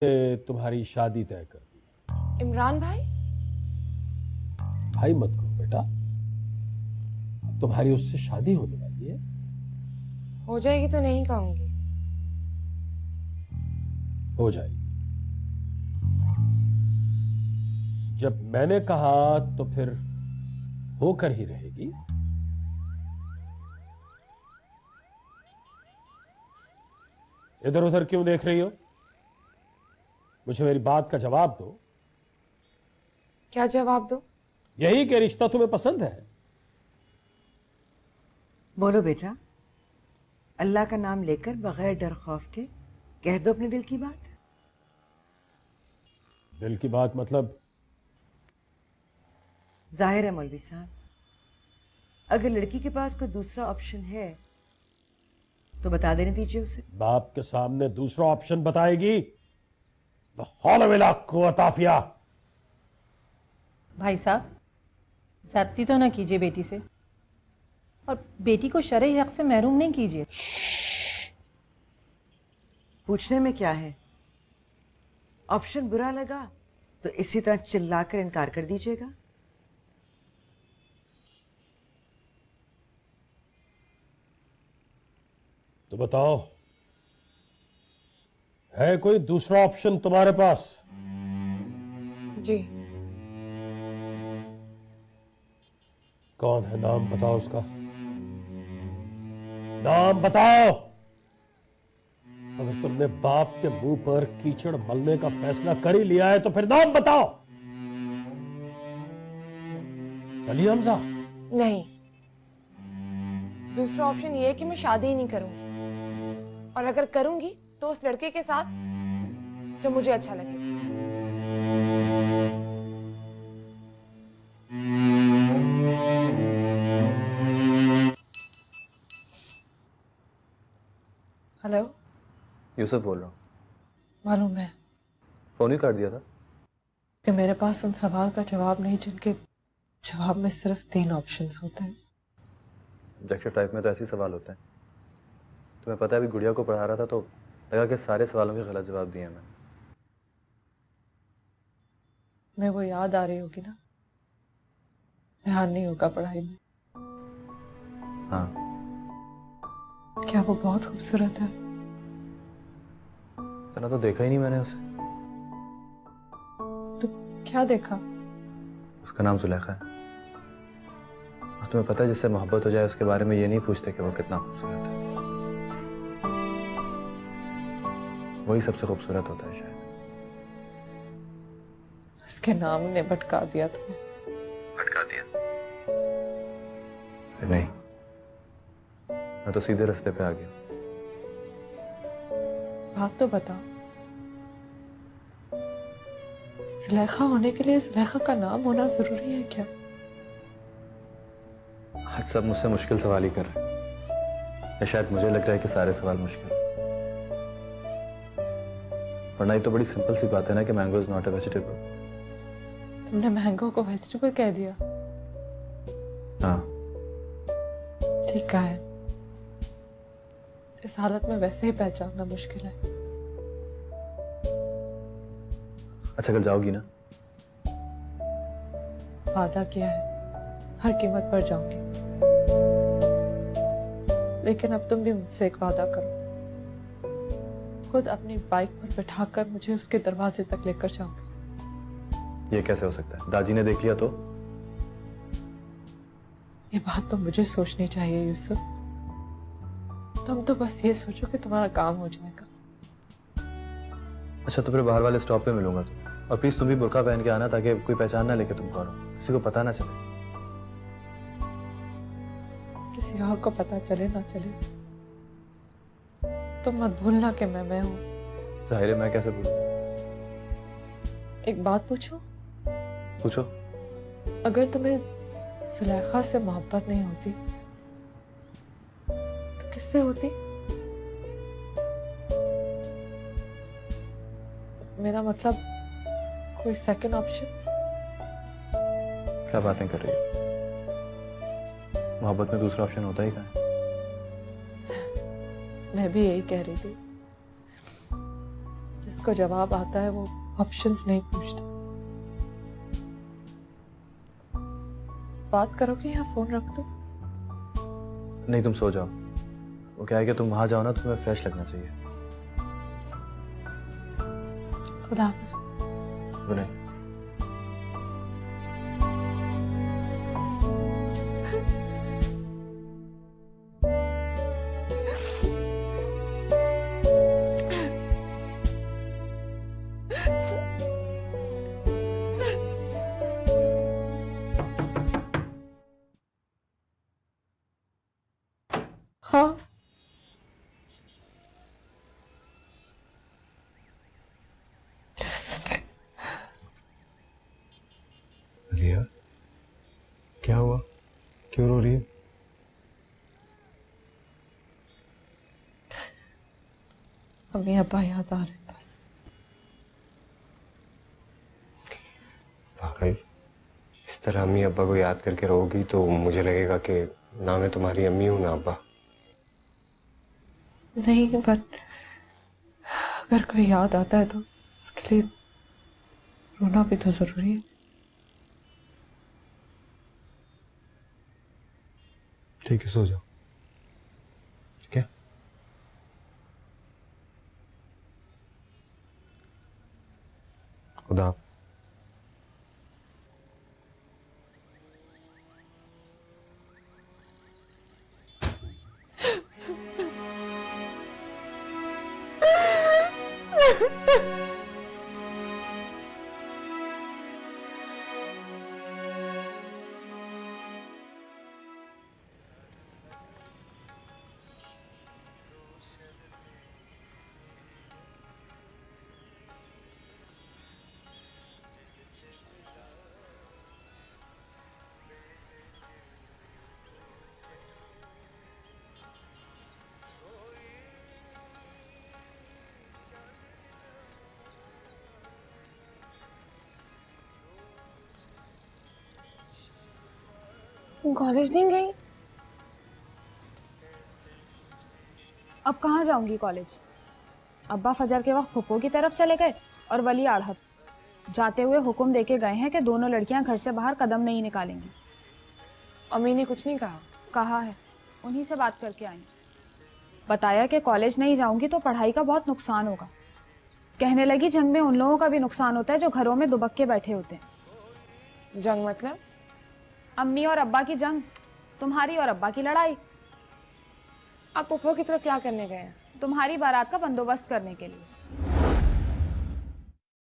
तुम्हारी शादी तय कर दी। इमरान भाई? भाई मत करो बेटा, तुम्हारी उससे शादी होने वाली है। हो जाएगी तो नहीं कहूंगी। हो जाएगी। जब मैंने कहा तो फिर होकर ही रहेगी। इधर उधर क्यों देख रही हो? मुझे मेरी बात का जवाब दो। क्या जवाब दो? यही कि रिश्ता तुम्हें पसंद है। बोलो बेटा, अल्लाह का नाम लेकर बगैर डर खौफ के कह दो अपने दिल की बात। दिल की बात मतलब? जाहिर है मौलवी साहब, अगर लड़की के पास कोई दूसरा ऑप्शन है तो बता देने दीजिए उसे। बाप के सामने दूसरा ऑप्शन बताएगी? ला हौला वला कुव्वता आफिया। भाई साहब, ज्यादती तो ना कीजिए बेटी से, और बेटी को शरई हक से महरूम नहीं कीजिए। पूछने में क्या है? ऑप्शन बुरा लगा तो इसी तरह चिल्लाकर इनकार कर दीजिएगा। तो बताओ, है कोई दूसरा ऑप्शन तुम्हारे पास? जी। कौन है? नाम बताओ उसका। नाम बताओ। अगर तुमने बाप के मुंह पर कीचड़ मलने का फैसला कर ही लिया है तो फिर नाम बताओ। चलिए हमजा। नहीं, दूसरा ऑप्शन ये है कि मैं शादी ही नहीं करूंगी, और अगर करूंगी तो उस लड़के के साथ जो मुझे अच्छा लगे। हेलो? यूसुफ बोल रहा हूँ। मालूम है फ़ोन ही काट दिया था। कि मेरे पास उन सवाल का जवाब नहीं जिनके जवाब में सिर्फ 3 ऑप्शंस होते हैं। ऑब्जेक्टिव टाइप में तो ऐसे ही सवाल होते हैं। तुम्हें पता है, अभी गुड़िया को पढ़ा रहा था तो लगा कि सारे सवालों के गलत जवाब दिए मैंने। मैं वो याद आ रही होगी ना, ध्यान नहीं होगा पढ़ाई में। हाँ, क्या वो बहुत खूबसूरत है? इतना तो देखा ही नहीं मैंने उसे। तो क्या देखा? उसका नाम जुलेखा है। और तुम्हें पता है, जिससे मोहब्बत हो जाए उसके बारे में ये नहीं पूछते कि वो कितना खूबसूरत है। वही सबसे खूबसूरत होता है शायद। उसके नाम ने भटका दिया तुम्हें। भटका दिया? नहीं, मैं तो सीधे रास्ते पे आ गया। बात तो बताओ, जुलेखा होने के लिए जुलेखा का नाम होना जरूरी है क्या? आज सब मुझसे मुश्किल सवाल ही कर रहे हैं, या शायद मुझे लग रहा है कि सारे सवाल मुश्किल। वरना ये तो बड़ी सिंपल सी बात है ना कि mango is not a vegetable. तुमने मैंगो को वेजिटेबल कह दिया। हाँ, ठीक कहा है। इस हालत में वैसे ही पहचानना मुश्किल है। अच्छा कल जाओगी ना? वादा किया है, हर कीमत पर जाऊंगी। लेकिन अब तुम भी मुझसे एक वादा करो, खुद अपनी बाइक पर बिठाकर मुझे उसके दरवाजे तक लेकर जाओगे। ये कैसे हो सकता है? दादी ने देख लिया तो? ये बात तो मुझे सोचनी चाहिए यूसुफ। तुम तो बस ये सोचो कि तुम्हारा काम हो जाएगा। अच्छा तो फिर बाहर वाले स्टॉप पे मिलूंगा तो। और प्लीज तुम भी बुर्का पहन के आना, ताकि कोई पहचान ना लेके तुम कौन हो, किसी को पता ना चले। किसी और को पता चले ना चले, तुम मत भूलना कि मैं हूं। जाहिर है, मैं कैसे बोलूं? एक बात पूछूं? पूछो। अगर तुम्हें जुलेखा से मोहब्बत नहीं होती तो किससे होती? मेरा मतलब कोई सेकंड ऑप्शन? क्या बातें कर रही हो? मोहब्बत में दूसरा ऑप्शन होता ही कहाँ है? मैं भी यही कह रही थी। जिसको जवाब आता है वो ऑप्शंस नहीं पूछता। बात करोगे या फोन रख दो? नहीं, तुम सो जाओ। वो क्या है कि तुम वहाँ जाओ ना, तुम्हें फ्रेश लगना चाहिए। खुदा हाफिज। Good night. हाँ, रिया, क्या हुआ? क्यों रो रही है? अम्मी अब्बा याद आ रहे हैं बस। वाकई इस तरह अम्मी अब्बा को याद करके रोगी तो मुझे लगेगा कि ना मैं तुम्हारी अम्मी हूं ना अब्बा। नहीं, पर अगर कोई याद आता है तो उसके लिए रोना भी तो जरूरी है। ठीक है, सो जाओ। ठीक है। खुदा हाफिज। तुम कॉलेज नहीं गई? अब कहाँ जाऊंगी कॉलेज? अब्बा फजर के वक्त फुप्पो की तरफ चले गए और वली आढ़त जाते हुए हुक्म देके गए हैं कि दोनों लड़कियां घर से बाहर कदम नहीं निकालेंगी। अम्मी ने कुछ नहीं कहा? कहा है, उन्हीं से बात करके आई। बताया कि कॉलेज नहीं जाऊंगी तो पढ़ाई का बहुत नुकसान होगा। कहने लगी जंग में उन लोगों का भी नुकसान होता है जो घरों में दुबक के बैठे होते हैं। जंग मतलब? अम्मी और अब्बा की जंग, तुम्हारी और अब्बा की लड़ाई। आप पुप्पो की तरफ क्या करने गए हैं? तुम्हारी बारात का बंदोबस्त करने के लिए।